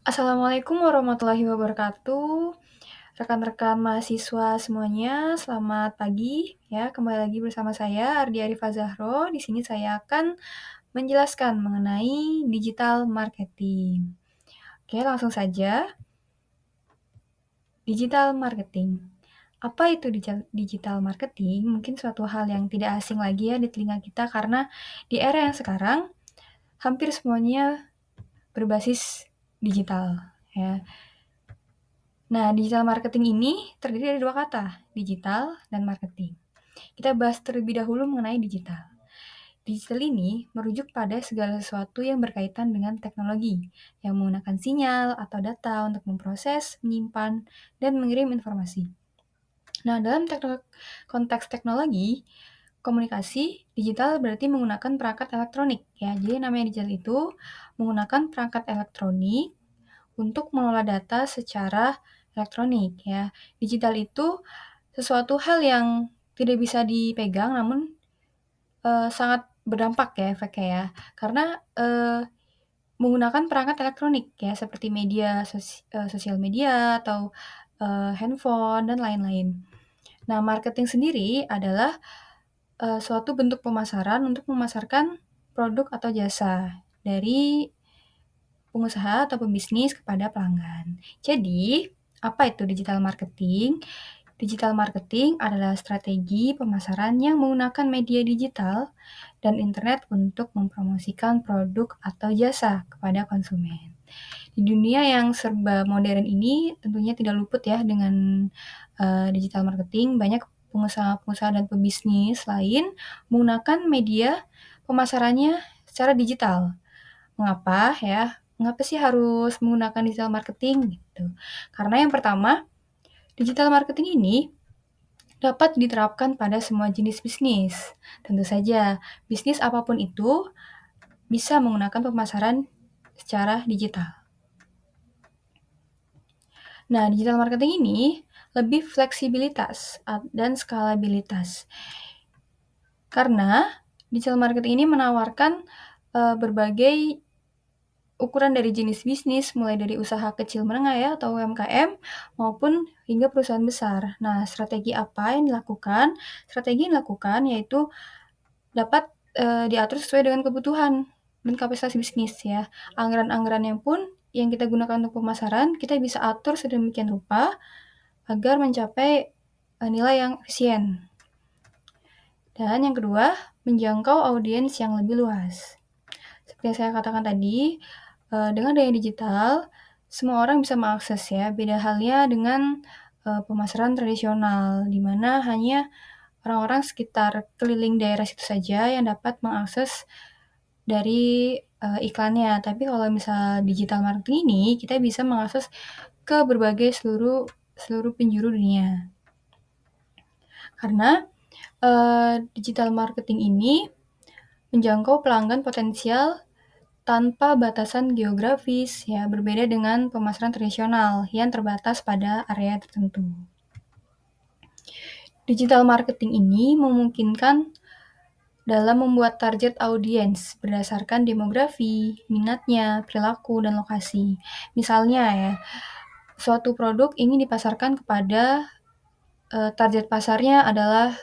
Assalamualaikum warahmatullahi wabarakatuh. Rekan-rekan mahasiswa semuanya, selamat pagi ya. Kembali lagi bersama saya Ardi Arifah Zahro. Di sini saya akan menjelaskan mengenai digital marketing. Oke, langsung saja. Digital marketing. Apa itu digital marketing? Mungkin suatu hal yang tidak asing lagi ya di telinga kita karena di era yang sekarang hampir semuanya berbasis digital ya. Nah, digital marketing ini terdiri dari dua kata, digital dan marketing. Kita bahas terlebih dahulu mengenai digital. Digital ini merujuk pada segala sesuatu yang berkaitan dengan teknologi, yang menggunakan sinyal atau data untuk memproses, menyimpan, dan mengirim informasi. Nah, dalam konteks teknologi, komunikasi digital berarti menggunakan perangkat elektronik. Ya, jadi namanya digital itu menggunakan perangkat elektronik untuk mengelola data secara elektronik ya. Digital itu sesuatu hal yang tidak bisa dipegang namun sangat berdampak ya efeknya ya. Karena menggunakan perangkat elektronik ya seperti media sosial media atau handphone dan lain-lain. Nah, marketing sendiri adalah suatu bentuk pemasaran untuk memasarkan produk atau jasa dari pengusaha atau pebisnis kepada pelanggan. Jadi, apa itu digital marketing? Digital marketing adalah strategi pemasaran yang menggunakan media digital dan internet untuk mempromosikan produk atau jasa kepada konsumen. Di dunia yang serba modern ini tentunya tidak luput ya dengan digital marketing. Banyak pengusaha-pengusaha dan pebisnis lain menggunakan media pemasarannya secara digital. Mengapa ya? Mengapa sih harus menggunakan digital marketing gitu? Karena yang pertama, digital marketing ini dapat diterapkan pada semua jenis bisnis. Tentu saja, bisnis apapun itu bisa menggunakan pemasaran secara digital. Nah, digital marketing ini lebih fleksibilitas dan skalabilitas. Karena digital marketing ini menawarkan berbagai ukuran dari jenis bisnis, mulai dari usaha kecil menengah ya, atau UMKM, maupun hingga perusahaan besar. Nah, strategi apa yang dilakukan? Strategi yang dilakukan yaitu dapat diatur sesuai dengan kebutuhan dan kapasitas bisnis ya. Anggaran-anggarannya pun yang kita gunakan untuk pemasaran, kita bisa atur sedemikian rupa agar mencapai nilai yang efisien. Dan yang kedua, menjangkau audiens yang lebih luas. Seperti yang saya katakan tadi, dengan daya digital, semua orang bisa mengakses ya. Beda halnya dengan pemasaran tradisional, di mana hanya orang-orang sekitar keliling daerah situ saja yang dapat mengakses dari iklannya. Tapi kalau misal digital marketing ini, kita bisa mengakses ke berbagai seluruh penjuru dunia. Karena digital marketing ini menjangkau pelanggan potensial tanpa batasan geografis ya, berbeda dengan pemasaran tradisional yang terbatas pada area tertentu. Digital marketing ini memungkinkan dalam membuat target audiens berdasarkan demografi, minatnya, perilaku, dan lokasi. Misalnya ya, suatu produk ingin dipasarkan kepada target pasarnya adalah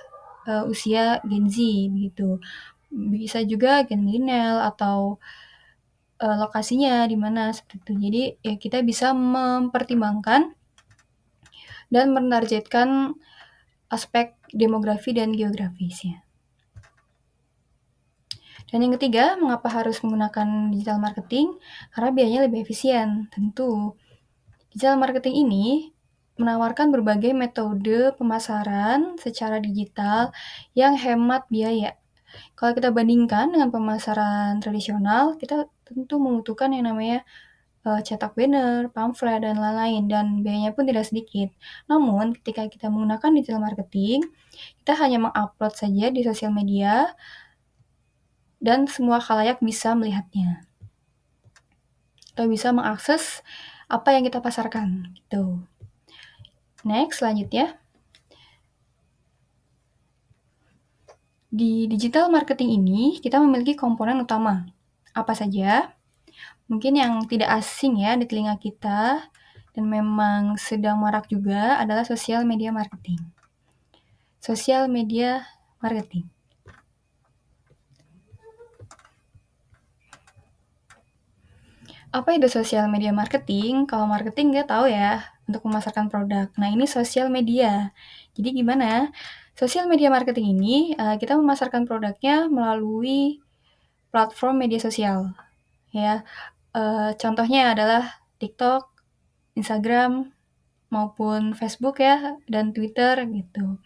usia Gen Z begitu. Bisa juga gen milenial atau lokasinya di mana seperti itu. Jadi ya kita bisa mempertimbangkan dan menargetkan aspek demografi dan geografisnya. Dan yang ketiga, mengapa harus menggunakan digital marketing? Karena biayanya lebih efisien, tentu. Digital marketing ini menawarkan berbagai metode pemasaran secara digital yang hemat biaya. Kalau kita bandingkan dengan pemasaran tradisional, kita tentu membutuhkan yang namanya cetak banner, pamflet, dan lain-lain, dan biayanya pun tidak sedikit. Namun, ketika kita menggunakan digital marketing, kita hanya mengupload saja di sosial media, dan semua khalayak bisa melihatnya. Atau bisa mengakses apa yang kita pasarkan, gitu. Next, selanjutnya. Di digital marketing ini, kita memiliki komponen utama. Apa saja? Mungkin yang tidak asing ya di telinga kita dan memang sedang marak juga adalah sosial media marketing. Sosial media marketing. Apa itu sosial media marketing? Kalau marketing nggak tahu ya, untuk memasarkan produk. Nah, ini sosial media. Jadi gimana? Sosial media marketing ini, kita memasarkan produknya melalui platform media sosial, ya. Contohnya adalah TikTok, Instagram, maupun Facebook ya, dan Twitter gitu.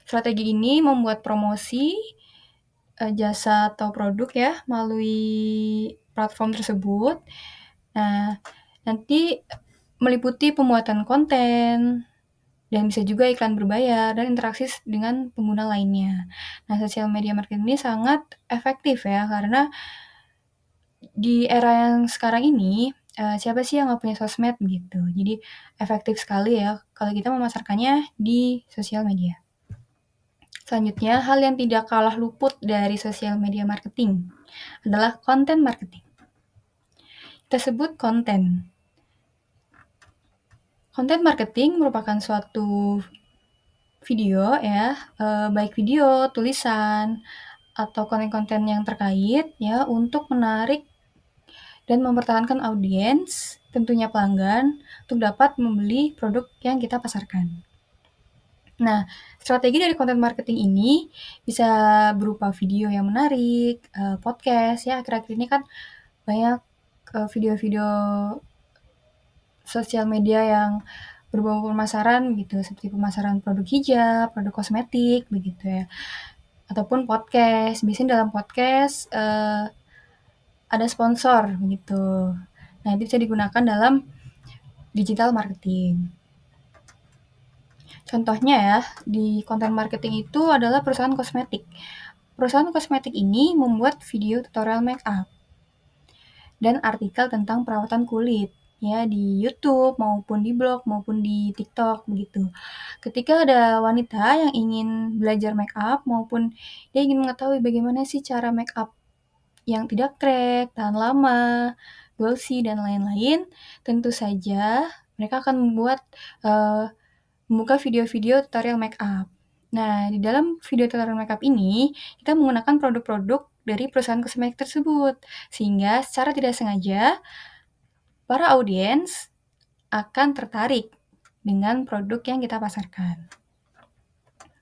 Strategi ini membuat promosi, jasa atau produk ya, melalui platform tersebut. Nah, nanti meliputi pembuatan konten, dan bisa juga iklan berbayar dan interaksi dengan pengguna lainnya. Nah, sosial media marketing ini sangat efektif ya, karena di era yang sekarang ini, siapa sih yang nggak punya sosmed gitu. Jadi efektif sekali ya kalau kita memasarkannya di sosial media. Selanjutnya, hal yang tidak kalah luput dari sosial media marketing adalah konten marketing. Kita sebut konten. Konten marketing merupakan suatu video ya, baik video, tulisan, atau konten-konten yang terkait ya untuk menarik dan mempertahankan audiens, tentunya pelanggan, untuk dapat membeli produk yang kita pasarkan. Nah, strategi dari konten marketing ini bisa berupa video yang menarik, podcast ya, akhir-akhir ini kan banyak video-video sosial media yang berbau pemasaran gitu, seperti pemasaran produk hijab, produk kosmetik, begitu ya. Ataupun podcast, biasanya dalam podcast ada sponsor begitu. Nah, itu bisa digunakan dalam digital marketing. Contohnya ya, di konten marketing itu adalah perusahaan kosmetik. Perusahaan kosmetik ini membuat video tutorial make up dan artikel tentang perawatan kulit ya di YouTube maupun di blog maupun di TikTok begitu. Ketika ada wanita yang ingin belajar make up maupun dia ingin mengetahui bagaimana sih cara make up yang tidak crack, tahan lama, glossy dan lain-lain, tentu saja mereka akan membuka video-video tutorial make up. Nah, di dalam video tutorial make up ini, kita menggunakan produk-produk dari perusahaan kosmetik tersebut, sehingga secara tidak sengaja para audiens akan tertarik dengan produk yang kita pasarkan.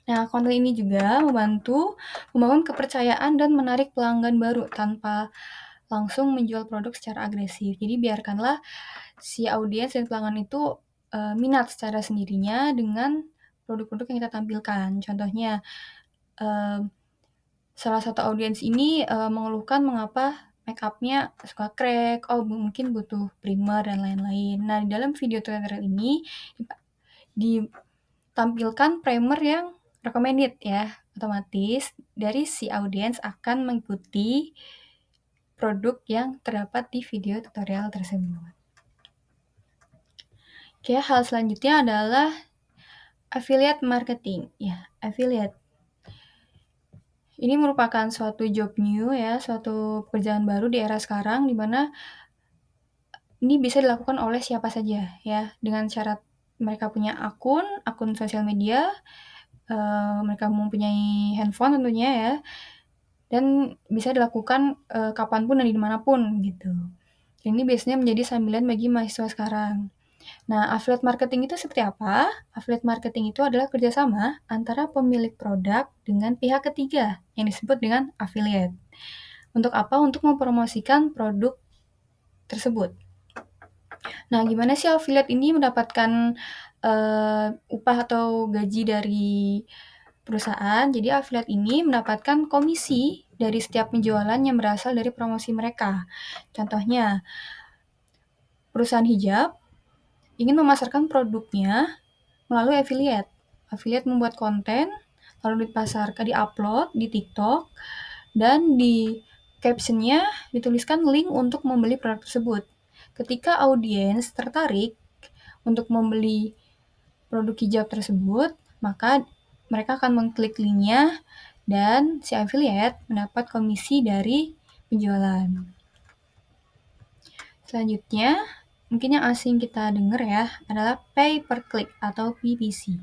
Nah, konten ini juga membantu membangun kepercayaan dan menarik pelanggan baru tanpa langsung menjual produk secara agresif. Jadi biarkanlah si audiens dan pelanggan itu minat secara sendirinya dengan produk-produk yang kita tampilkan. Contohnya, salah satu audiens ini mengeluhkan mengapa make up-nya suka crack, mungkin butuh primer dan lain-lain. Nah, di dalam video tutorial ini ditampilkan primer yang recommended ya, otomatis dari si audiens akan mengikuti produk yang terdapat di video tutorial tersebut. Oke, hal selanjutnya adalah affiliate marketing. Ya, affiliate. Ini merupakan suatu job new ya, suatu pekerjaan baru di era sekarang di mana ini bisa dilakukan oleh siapa saja ya, dengan syarat mereka punya akun sosial media, mereka mempunyai handphone tentunya ya, dan bisa dilakukan kapanpun dan dimanapun gitu. Ini biasanya menjadi sambilan bagi mahasiswa sekarang. Nah, affiliate marketing itu seperti apa? Affiliate marketing itu adalah kerjasama antara pemilik produk dengan pihak ketiga yang disebut dengan affiliate. Untuk apa? Untuk mempromosikan produk tersebut. Nah, gimana sih affiliate ini mendapatkan upah atau gaji dari perusahaan? Jadi affiliate ini mendapatkan komisi dari setiap penjualan yang berasal dari promosi mereka. Contohnya, perusahaan hijab ingin memasarkan produknya melalui affiliate. Affiliate membuat konten, lalu dipasarkan, di-upload di TikTok, dan di caption-nya dituliskan link untuk membeli produk tersebut. Ketika audiens tertarik untuk membeli produk hijab tersebut, maka mereka akan mengklik link-nya dan si affiliate mendapat komisi dari penjualan. Selanjutnya, mungkin yang asing kita dengar ya, adalah pay per click atau PPC.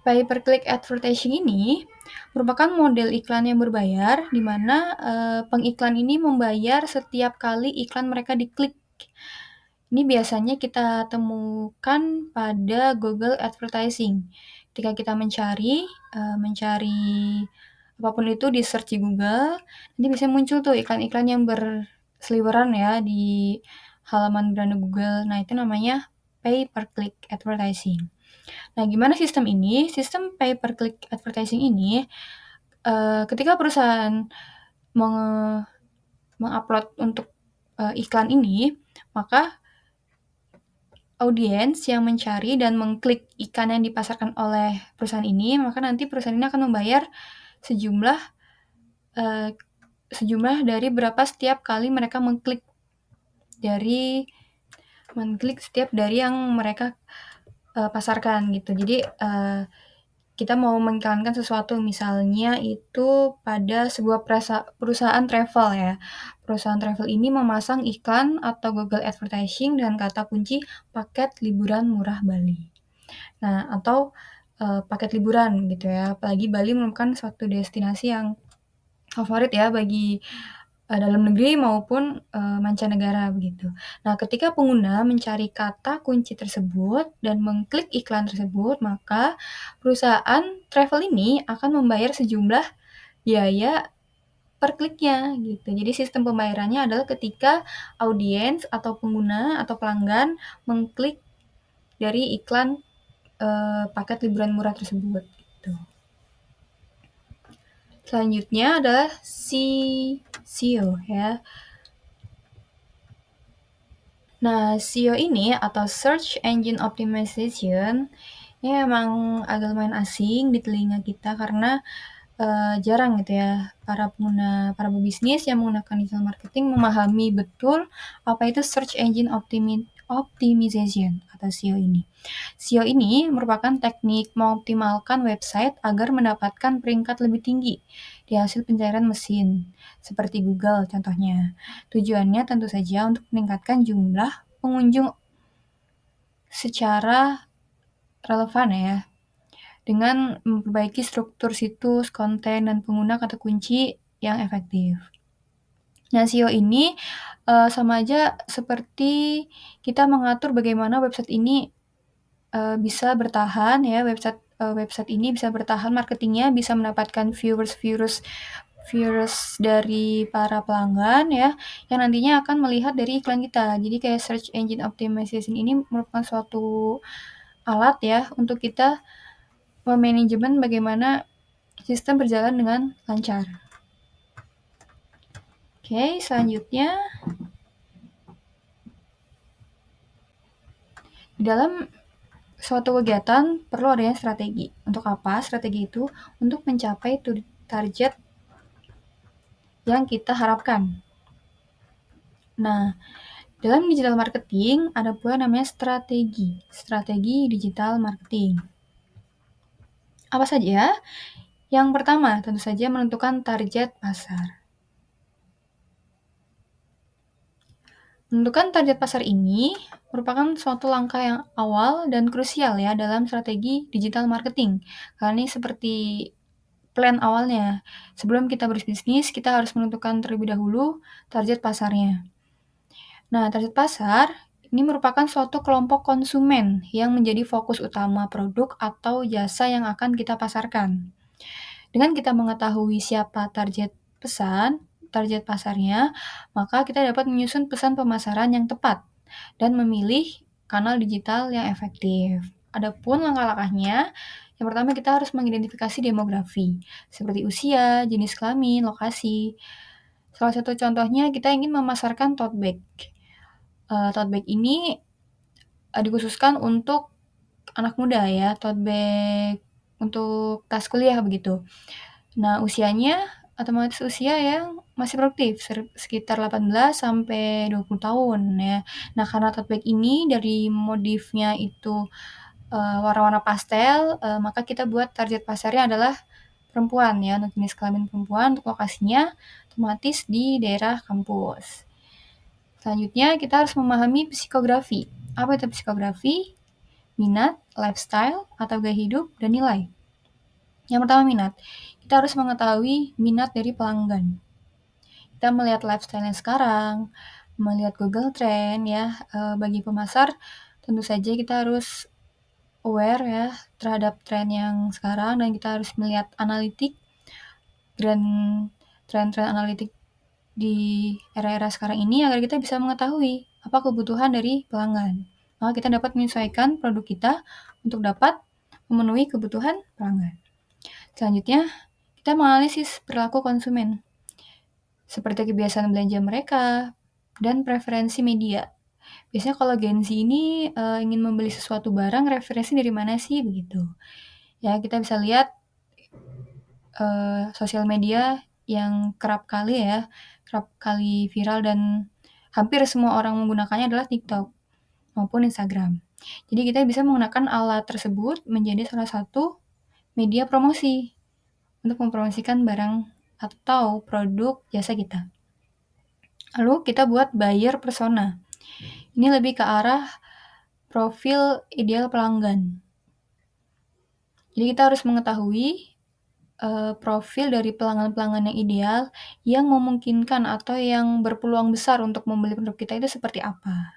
Pay per click advertising ini merupakan model iklan yang berbayar, di mana pengiklan ini membayar setiap kali iklan mereka diklik. Ini biasanya kita temukan pada Google Advertising. Ketika kita mencari apapun itu di search di Google, nanti biasanya muncul tuh iklan-iklan yang berseliweran ya di halaman beranda Google. Nah, itu namanya pay per click advertising. Nah, gimana sistem ini? Sistem pay per click advertising ini, ketika perusahaan mengupload untuk iklan ini, maka audiens yang mencari dan mengklik iklan yang dipasarkan oleh perusahaan ini, maka nanti perusahaan ini akan membayar sejumlah dari berapa setiap kali mereka mengklik setiap dari yang mereka pasarkan gitu. Jadi kita mau mengiklankan sesuatu, misalnya itu pada sebuah perusahaan travel ya. Perusahaan travel ini memasang iklan atau Google Advertising dengan kata kunci paket liburan murah Bali. Nah, atau paket liburan gitu ya. Apalagi Bali merupakan suatu destinasi yang favorit ya bagi dalam negeri maupun mancanegara begitu. Nah, ketika pengguna mencari kata kunci tersebut dan mengklik iklan tersebut, maka perusahaan travel ini akan membayar sejumlah biaya per kliknya gitu. Jadi sistem pembayarannya adalah ketika audiens atau pengguna atau pelanggan mengklik dari iklan paket liburan murah tersebut gitu. Selanjutnya adalah SEO ya. Nah, SEO ini atau Search Engine Optimization ini memang agak lumayan asing di telinga kita karena jarang gitu ya para pebisnis yang menggunakan digital marketing memahami betul apa itu Search Engine Optimization atau SEO ini. SEO ini merupakan teknik mengoptimalkan website agar mendapatkan peringkat lebih tinggi di hasil pencarian mesin, seperti Google contohnya. Tujuannya tentu saja untuk meningkatkan jumlah pengunjung secara relevan ya, dengan memperbaiki struktur situs, konten, dan pengguna kata kunci yang efektif. Nah, SEO ini sama aja seperti kita mengatur bagaimana website ini bisa bertahan ya, website ini bisa bertahan marketingnya, bisa mendapatkan viewers dari para pelanggan ya, yang nantinya akan melihat dari iklan kita. Jadi kayak Search Engine Optimization ini merupakan suatu alat ya untuk kita memanajemen bagaimana sistem berjalan dengan lancar. Oke, selanjutnya di dalam suatu kegiatan perlu adanya strategi. Untuk apa? Strategi itu untuk mencapai target yang kita harapkan. Nah, dalam digital marketing ada pula namanya strategi digital marketing. Apa saja? Yang pertama, tentu saja menentukan target pasar. Menentukan target pasar ini merupakan suatu langkah yang awal dan krusial ya dalam strategi digital marketing. Karena ini seperti plan awalnya. Sebelum kita berbisnis, kita harus menentukan terlebih dahulu target pasarnya. Nah, target pasar ini merupakan suatu kelompok konsumen yang menjadi fokus utama produk atau jasa yang akan kita pasarkan. Dengan kita mengetahui siapa target pasarnya, maka kita dapat menyusun pesan pemasaran yang tepat dan memilih kanal digital yang efektif. Adapun langkah-langkahnya, yang pertama kita harus mengidentifikasi demografi, seperti usia, jenis kelamin, lokasi. Salah satu contohnya kita ingin memasarkan tote bag. Tote bag ini dikhususkan untuk anak muda ya, tote bag untuk tas kuliah begitu. Nah, usianya otomatis usia yang masih produktif, sekitar 18 sampai 20 tahun ya. Nah, karena tote bag ini dari modifnya itu warna-warna pastel, maka kita buat target pasarnya adalah perempuan ya, untuk jenis kelamin perempuan, untuk lokasinya otomatis di daerah kampus. Selanjutnya, kita harus memahami psikografi. Apa itu psikografi? Minat, lifestyle, atau gaya hidup, dan nilai. Yang pertama, minat. Kita harus mengetahui minat dari pelanggan. Kita melihat lifestyle-nya sekarang, melihat Google Trend ya. Bagi pemasar, tentu saja kita harus aware ya terhadap tren yang sekarang, dan kita harus melihat analitik dan tren-tren analitik di era-era sekarang ini agar kita bisa mengetahui apa kebutuhan dari pelanggan. Maka kita dapat menyesuaikan produk kita untuk dapat memenuhi kebutuhan pelanggan. Selanjutnya, kita menganalisis perilaku konsumen, seperti kebiasaan belanja mereka dan preferensi media. Biasanya kalau Gen Z ini ingin membeli sesuatu barang, referensi dari mana sih begitu. Ya, kita bisa lihat sosial media yang kerap kali viral dan hampir semua orang menggunakannya adalah TikTok maupun Instagram. Jadi kita bisa menggunakan alat tersebut menjadi salah satu media promosi untuk mempromosikan barang atau produk jasa kita. Lalu kita buat buyer persona. Ini lebih ke arah profil ideal pelanggan. Jadi kita harus mengetahui profil dari pelanggan-pelanggan yang ideal yang memungkinkan atau yang berpeluang besar untuk membeli produk kita itu seperti apa.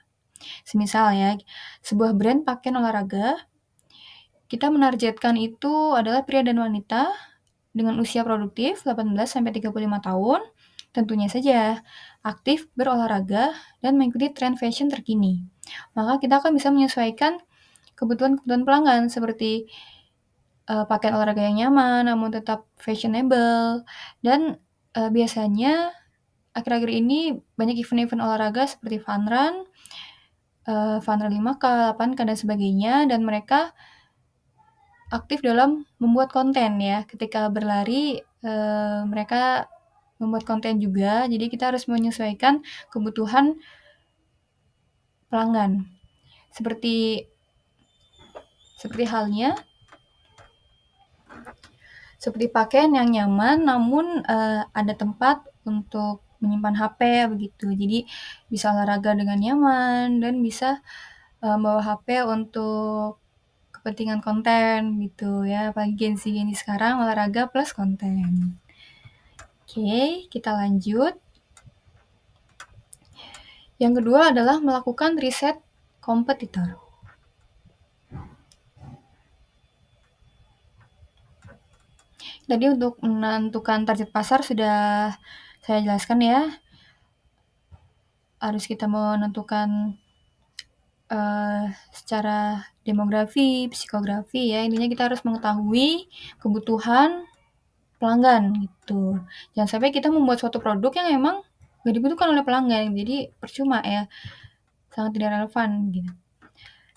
Semisal ya, sebuah brand pakaian olahraga, kita menargetkan itu adalah pria dan wanita dengan usia produktif 18-35 tahun, tentunya saja aktif berolahraga dan mengikuti tren fashion terkini. Maka kita akan bisa menyesuaikan kebutuhan-kebutuhan pelanggan seperti pakaian olahraga yang nyaman namun tetap fashionable, dan biasanya akhir-akhir ini banyak event-event olahraga seperti fun run 5K, 8K, dan sebagainya, dan mereka aktif dalam membuat konten ya. Ketika berlari, mereka membuat konten juga, jadi kita harus menyesuaikan kebutuhan pelanggan. Seperti halnya seperti pakaian yang nyaman namun ada tempat untuk menyimpan HP begitu. Jadi bisa olahraga dengan nyaman dan bisa bawa HP untuk kepentingan konten gitu ya. Apalagi Gen Z sekarang olahraga plus konten. Oke, kita lanjut. Yang kedua adalah melakukan riset kompetitor. Tadi untuk menentukan target pasar sudah saya jelaskan ya. Harus kita menentukan secara demografi, psikografi ya. Intinya kita harus mengetahui kebutuhan pelanggan gitu. Jangan sampai kita membuat suatu produk yang emang gak dibutuhkan oleh pelanggan, jadi percuma ya. Sangat tidak relevan gitu.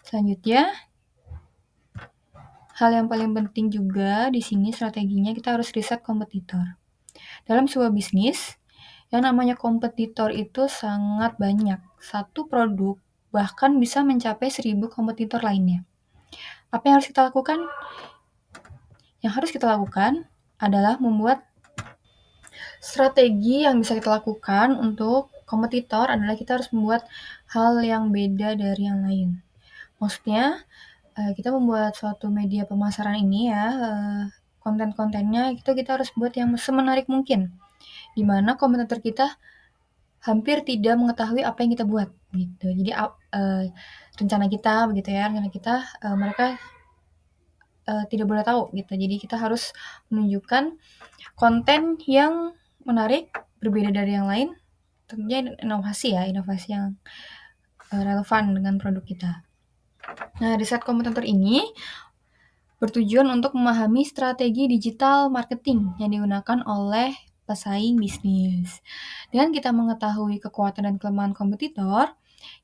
Selanjutnya, hal yang paling penting juga di sini strateginya kita harus riset kompetitor. Dalam sebuah bisnis, yang namanya kompetitor itu sangat banyak. Satu produk bahkan bisa mencapai 1000 kompetitor lainnya. Apa yang harus kita lakukan? Yang harus kita lakukan adalah membuat strategi yang bisa kita lakukan untuk kompetitor adalah kita harus membuat hal yang beda dari yang lain. Maksudnya, kita membuat suatu media pemasaran ini ya, konten-kontennya itu kita harus buat yang semenarik mungkin, di mana kompetitor kita hampir tidak mengetahui apa yang kita buat gitu. Jadi rencana kita begitu ya, mereka tidak boleh tahu gitu. Jadi kita harus menunjukkan konten yang menarik, berbeda dari yang lain, tentunya inovasi yang relevan dengan produk kita. Nah, riset kompetitor ini bertujuan untuk memahami strategi digital marketing yang digunakan oleh pesaing bisnis. Dengan kita mengetahui kekuatan dan kelemahan kompetitor,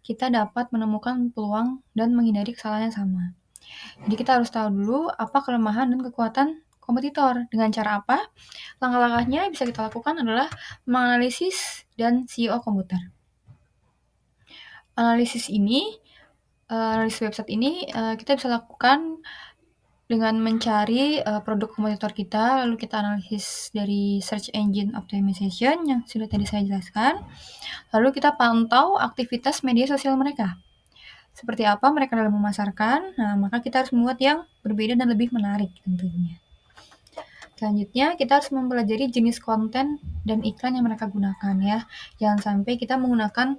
kita dapat menemukan peluang dan menghindari kesalahan yang sama. Jadi kita harus tahu dulu apa kelemahan dan kekuatan kompetitor. Dengan cara apa? Langkah-langkahnya bisa kita lakukan adalah menganalisis dan SEO komputer. Analisis website ini kita bisa lakukan Dengan mencari produk kompetitor kita, lalu kita analisis dari search engine optimization yang sudah tadi saya jelaskan, lalu kita pantau aktivitas media sosial mereka. Seperti apa mereka dalam memasarkan, nah maka kita harus membuat yang berbeda dan lebih menarik tentunya. Selanjutnya, kita harus mempelajari jenis konten dan iklan yang mereka gunakan ya. Jangan sampai kita menggunakan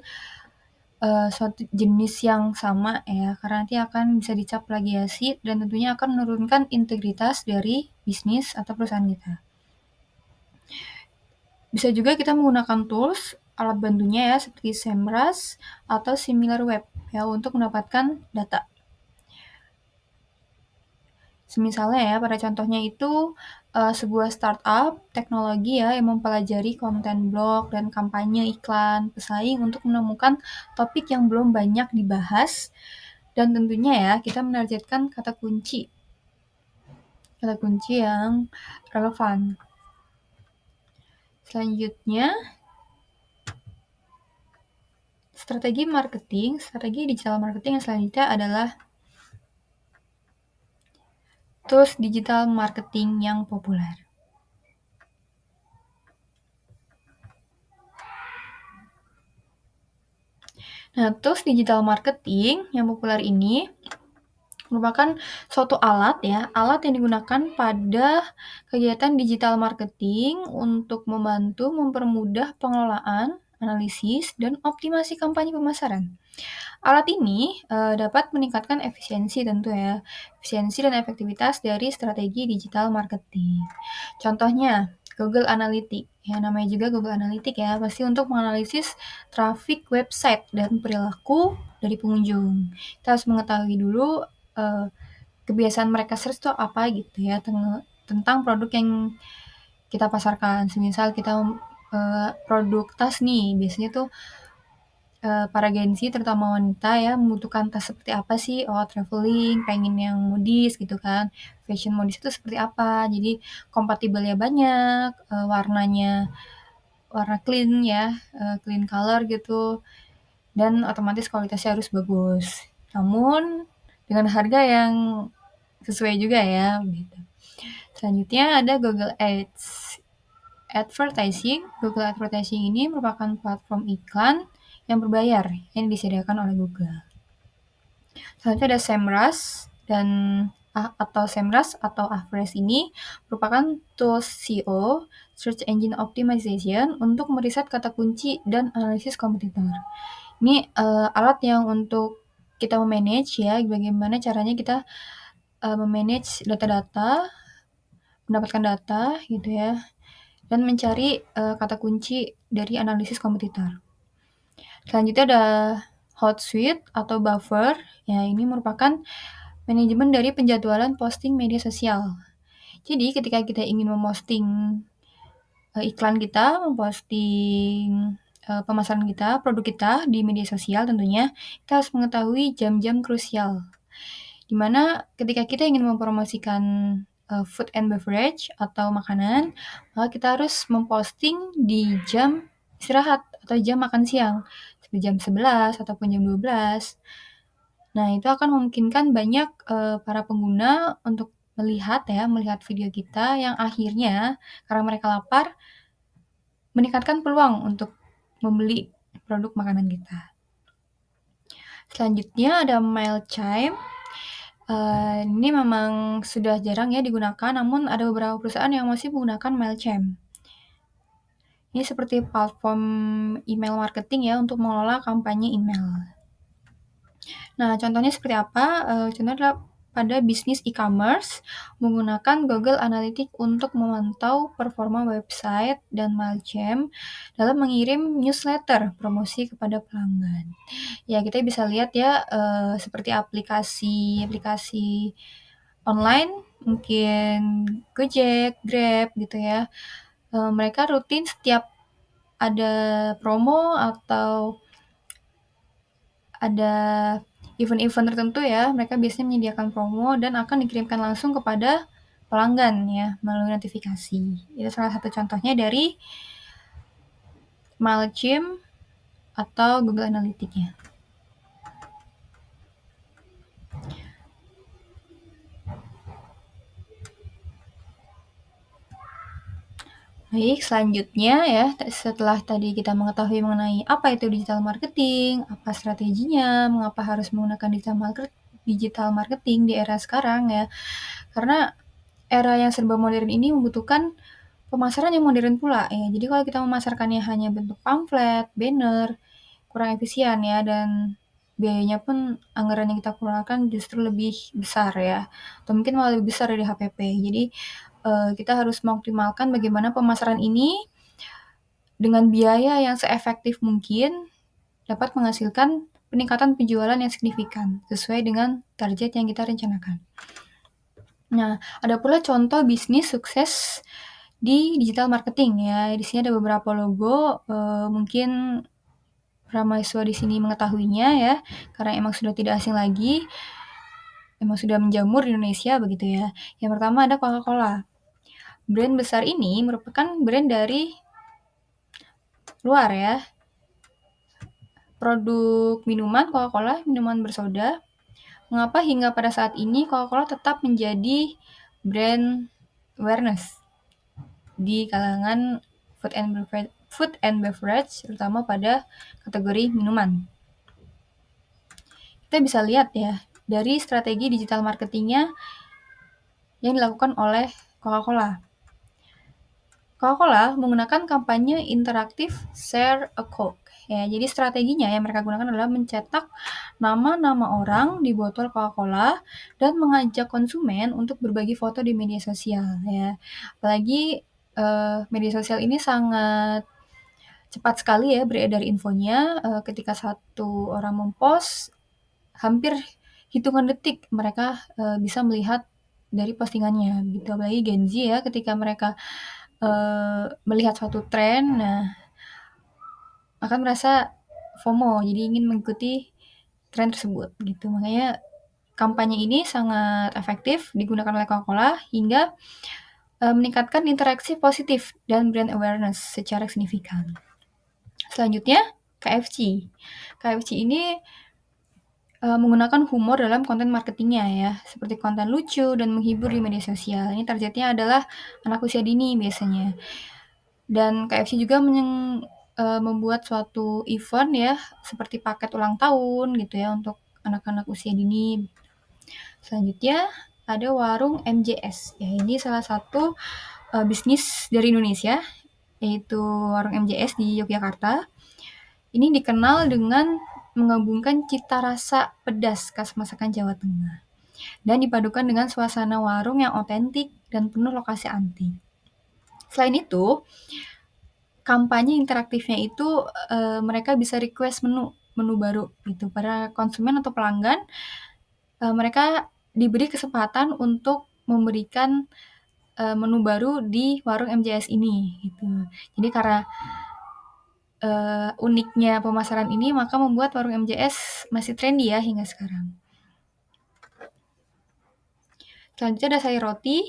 suatu jenis yang sama ya, karena nanti akan bisa dicap plagiasi dan tentunya akan menurunkan integritas dari bisnis atau perusahaan kita. Bisa juga kita menggunakan tools, alat bantunya ya, seperti SEMrush atau SimilarWeb ya, untuk mendapatkan data. Misalnya ya, pada contohnya itu sebuah startup teknologi ya yang mempelajari konten blog dan kampanye iklan pesaing untuk menemukan topik yang belum banyak dibahas dan tentunya ya kita menargetkan kata kunci yang relevan. Selanjutnya, strategi digital marketing yang selanjutnya adalah tools digital marketing yang populer. Nah, tools digital marketing yang populer ini merupakan suatu alat yang digunakan pada kegiatan digital marketing untuk membantu mempermudah pengelolaan, analisis, dan optimasi kampanye pemasaran. Alat ini dapat meningkatkan efisiensi dan efektivitas dari strategi digital marketing. Contohnya, Google Analytics. Ya, namanya juga Google Analytics ya, pasti untuk menganalisis traffic website dan perilaku dari pengunjung. Kita harus mengetahui dulu kebiasaan mereka search itu apa gitu ya, tentang produk yang kita pasarkan. Semisal kita produk tas nih, biasanya tuh para Gen Z terutama wanita ya membutuhkan tas seperti apa sih? Oh, traveling, pengen yang modis gitu kan. Fashion modis itu seperti apa? Jadi kompatibelnya banyak, warnanya warna clean ya, clean color gitu, dan otomatis kualitasnya harus bagus. Namun dengan harga yang sesuai juga ya gitu. Selanjutnya ada Google Ads. Google Advertising ini merupakan platform iklan yang berbayar yang disediakan oleh Google. Selanjutnya ada SEMrush atau Ahrefs ini merupakan tools SEO (Search Engine Optimization) untuk meriset kata kunci dan analisis kompetitor. Ini alat yang untuk kita memanage ya, bagaimana caranya kita memanage data-data, mendapatkan data gitu ya, dan mencari kata kunci dari analisis kompetitor. Selanjutnya ada Hootsuite atau Buffer. Ya, ini merupakan manajemen dari penjadwalan posting media sosial. Jadi ketika kita ingin memposting iklan kita, memposting pemasaran kita, produk kita di media sosial tentunya, kita harus mengetahui jam-jam krusial. Dimana ketika kita ingin mempromosikan food and beverage atau makanan, maka kita harus memposting di jam istirahat atau jam makan siang, seperti jam 11 ataupun jam 12. Nah, itu akan memungkinkan banyak para pengguna untuk melihat video kita yang akhirnya karena mereka lapar, meningkatkan peluang untuk membeli produk makanan kita. Selanjutnya ada MailChimp. Ini memang sudah jarang ya digunakan, namun ada beberapa perusahaan yang masih menggunakan MailChimp. Ini seperti platform email marketing ya untuk mengelola kampanye email. Nah, contohnya seperti apa? Contohnya adalah pada bisnis e-commerce menggunakan Google Analytics untuk memantau performa website dan MailChimp dalam mengirim newsletter promosi kepada pelanggan. Ya, kita bisa lihat ya seperti aplikasi online, mungkin Gojek, Grab gitu ya. Mereka rutin setiap ada promo atau ada event-event tertentu ya, mereka biasanya menyediakan promo dan akan dikirimkan langsung kepada pelanggan ya melalui notifikasi. Itu salah satu contohnya dari MailChimp atau Google Analytics-nya. Baik, selanjutnya ya, setelah tadi kita mengetahui mengenai apa itu digital marketing, apa strateginya, mengapa harus menggunakan digital marketing di era sekarang ya. Karena era yang serba modern ini membutuhkan pemasaran yang modern pula ya. Jadi kalau kita memasarkannya hanya bentuk pamflet, banner, kurang efisien ya, dan biayanya pun anggaran yang kita keluarkan justru lebih besar ya, atau mungkin malah lebih besar dari HPP. Jadi kita harus mengoptimalkan bagaimana pemasaran ini dengan biaya yang seefektif mungkin dapat menghasilkan peningkatan penjualan yang signifikan sesuai dengan target yang kita rencanakan. Nah, ada pula contoh bisnis sukses di digital marketing ya. Di sini ada beberapa logo, mungkin para mahasiswa di sini mengetahuinya ya, karena emang sudah tidak asing lagi, emang sudah menjamur di Indonesia begitu ya. Yang pertama ada Coca-Cola. Brand besar ini merupakan brand dari luar ya. Produk minuman Coca-Cola, minuman bersoda. Mengapa hingga pada saat ini Coca-Cola tetap menjadi brand awareness di kalangan food and beverage, terutama pada kategori minuman. Kita bisa lihat ya, dari strategi digital marketingnya yang dilakukan oleh Coca-Cola. Coca-Cola menggunakan kampanye interaktif Share a Coke. Ya, jadi strateginya yang mereka gunakan adalah mencetak nama-nama orang di botol Coca-Cola dan mengajak konsumen untuk berbagi foto di media sosial ya. Apalagi media sosial ini sangat cepat sekali ya beredar infonya. Ketika satu orang mempost, hampir hitungan detik mereka bisa melihat dari postingannya gitu. Apalagi Gen Z ya, ketika mereka melihat suatu tren, nah akan merasa FOMO, jadi ingin mengikuti tren tersebut gitu. Makanya kampanye ini sangat efektif digunakan oleh Coca-Cola hingga meningkatkan interaksi positif dan brand awareness secara signifikan. Selanjutnya, KFC. KFC ini menggunakan humor dalam konten marketingnya ya, seperti konten lucu dan menghibur di media sosial. Ini targetnya adalah anak usia dini biasanya. Dan KFC juga membuat suatu event ya, seperti paket ulang tahun gitu ya untuk anak-anak usia dini. Selanjutnya ada warung MJS. Ya, ini salah satu bisnis dari Indonesia, yaitu warung MJS di Yogyakarta. Ini dikenal dengan menggabungkan cita rasa pedas khas masakan Jawa Tengah dan dipadukan dengan suasana warung yang otentik dan penuh lokasi antik. Selain itu, kampanye interaktifnya itu mereka bisa request menu baru gitu. Para konsumen atau pelanggan mereka diberi kesempatan untuk memberikan menu baru di warung MJS ini gitu. Jadi karena uniknya pemasaran ini, maka membuat warung MJS masih trendy ya hingga sekarang. Selanjutnya ada sayur roti.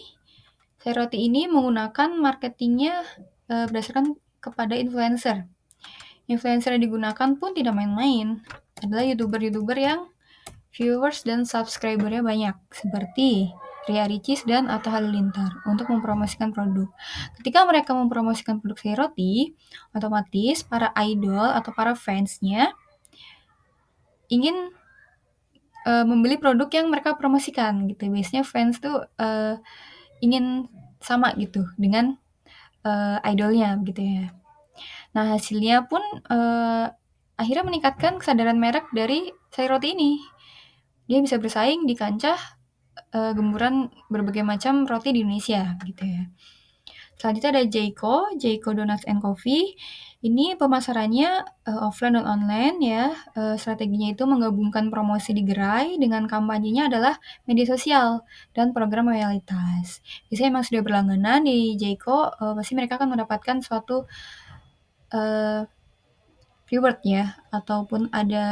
Sayur roti ini menggunakan marketingnya berdasarkan kepada influencer. Influencer yang digunakan pun tidak main-main. Adalah YouTuber-YouTuber yang viewers dan subscribernya banyak, seperti Ria Ricis dan Atta Halilintar untuk mempromosikan produk. Ketika mereka mempromosikan produk sayur roti, otomatis para idol atau para fansnya ingin membeli produk yang mereka promosikan gitu. Biasanya fans tuh ingin sama gitu dengan idolnya gitu ya. Nah hasilnya pun akhirnya meningkatkan kesadaran merek dari sayur roti ini. Dia bisa bersaing di kancah gemburan berbagai macam roti di Indonesia gitu ya. Selanjutnya ada Jayco Donuts and Coffee. Ini pemasarannya offline dan online ya. Strateginya itu menggabungkan promosi di gerai dengan kampanyenya adalah media sosial dan program loyalitas. Biasanya memang sudah berlangganan di Jayco, pasti mereka akan mendapatkan suatu reward ya, ataupun ada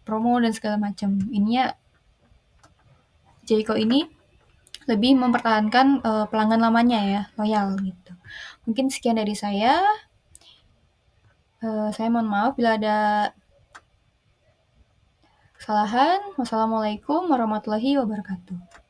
promo dan segala macam. Ininya Jayco ini lebih mempertahankan pelanggan lamanya ya, loyal gitu. Mungkin sekian dari saya. Saya mohon maaf bila ada kesalahan. Wassalamualaikum warahmatullahi wabarakatuh.